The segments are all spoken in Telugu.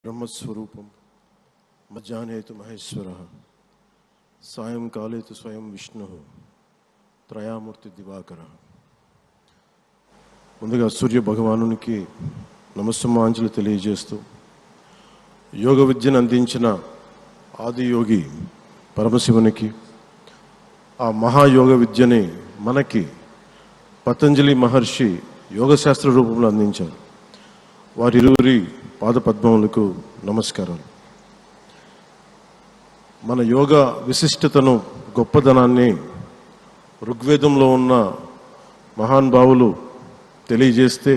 ब्रह्मस्वरूपं मध्याह्ने तु महेश्वरः सायंकाले तु स्वयं विष्णुः त्रयामूर्ति दिवाकरः। ముందుగా సూర్య భగవానునికి నమస్సమాంజలి తెలియజేస్తూ యోగ విద్యను అందించిన ఆది యోగి పరమశివునికి ఆ మహాయోగ విద్యని మనకి పతంజలి మహర్షి యోగశాస్త్ర రూపంలో అందించారు. వారిరువురి పాదపద్మములకు నమస్కారాలు. మన యోగ విశిష్టతను గొప్పదనాన్ని ఋగ్వేదంలో ఉన్న మహానుభావులు తెలియజేస్తే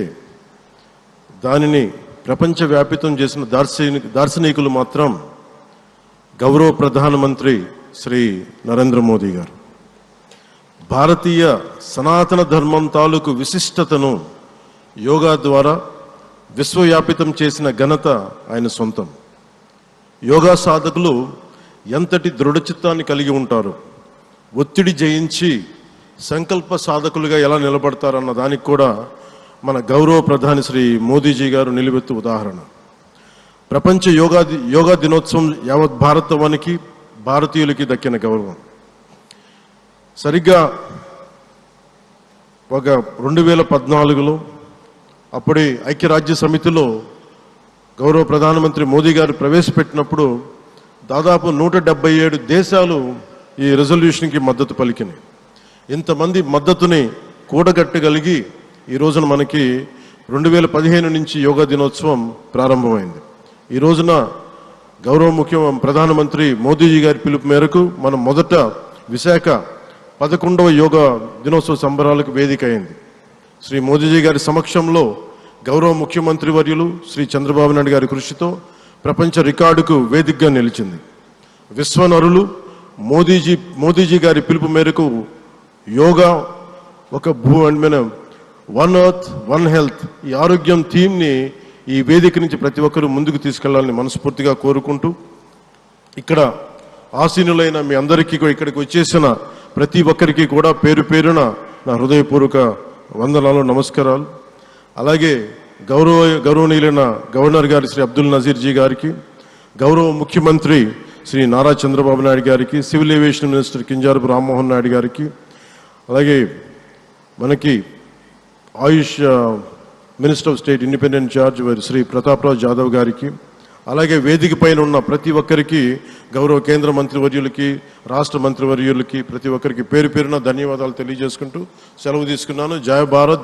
దానిని ప్రపంచవ్యాపితం చేసిన దార్శనికులు మాత్రం గౌరవ ప్రధానమంత్రి శ్రీ నరేంద్ర మోదీ గారు. భారతీయ సనాతన ధర్మం తాలూకు విశిష్టతను యోగా ద్వారా విశ్వవ్యాపితం చేసిన ఘనత ఆయన సొంతం. యోగా సాధకులు ఎంతటి దృఢచిత్తాన్ని కలిగి ఉంటారు, ఒత్తిడి జయించి సంకల్ప సాధకులుగా ఎలా నిలబడతారన్న దానికి కూడా మన గౌరవ ప్రధాని శ్రీ మోదీజీ గారు నిలువెత్తు ఉదాహరణ. ప్రపంచ యోగా దినోత్సవం యావత్ భారతవానికి భారతీయులకి దక్కిన గౌరవం. సరిగ్గా ఒక 2014లో అప్పుడే ఐక్యరాజ్య సమితిలో గౌరవ ప్రధానమంత్రి మోదీ గారు ప్రవేశపెట్టినప్పుడు దాదాపు 177 దేశాలు ఈ రెజల్యూషన్కి మద్దతు పలికినాయి. ఇంతమంది మద్దతుని కూడగట్టగలిగి ఈ రోజున మనకి 2015 నుంచి యోగా దినోత్సవం ప్రారంభమైంది. ఈ రోజున గౌరవ ప్రధానమంత్రి మోదీజీ గారి పిలుపు మేరకు మనం మొదట విశాఖ 11వ యోగా దినోత్సవ సంబరాలకు వేదిక అయింది. శ్రీ మోదీజీ గారి సమక్షంలో గౌరవ ముఖ్యమంత్రి వర్యులు శ్రీ చంద్రబాబు నాయుడు గారి కృషితో ప్రపంచ రికార్డుకు వేదికగా నిలిచింది. విశ్వనరులు మోదీజీ గారి పిలుపు మేరకు యోగా ఒక వన్ ఎర్త్ వన్ హెల్త్ ఈ ఆరోగ్యం థీమ్ని ఈ వేదిక నుంచి ప్రతి ఒక్కరూ ముందుకు తీసుకెళ్లాలని మనస్ఫూర్తిగా కోరుకుంటూ, ఇక్కడ ఆసీనులైన మీ అందరికీ ఇక్కడికి వచ్చేసిన ప్రతి ఒక్కరికి కూడా పేరు పేరున నా హృదయపూర్వక వందనాలు, నమస్కారాలు. అలాగే గౌరవనీయులైన గవర్నర్ గారి శ్రీ అబ్దుల్ నజీర్ జీ గారికి, గౌరవ ముఖ్యమంత్రి శ్రీ నారా చంద్రబాబు నాయుడు గారికి, civil aviation minister Kinjarapu Rammohan Naidu గారికి, అలాగే మనకి Ayush minister of state independent charge Shri Prataprao Jadhav గారికి, అలాగే వేదిక పైన ఉన్న ప్రతి ఒక్కరికి, గౌరవ కేంద్ర మంత్రివర్యులకి, రాష్ట్ర మంత్రివర్యులకి, ప్రతి ఒక్కరికి పేరు పేరున ధన్యవాదాలు తెలియజేసుకుంటూ సెలవు తీసుకున్నాను. జయ భారత్.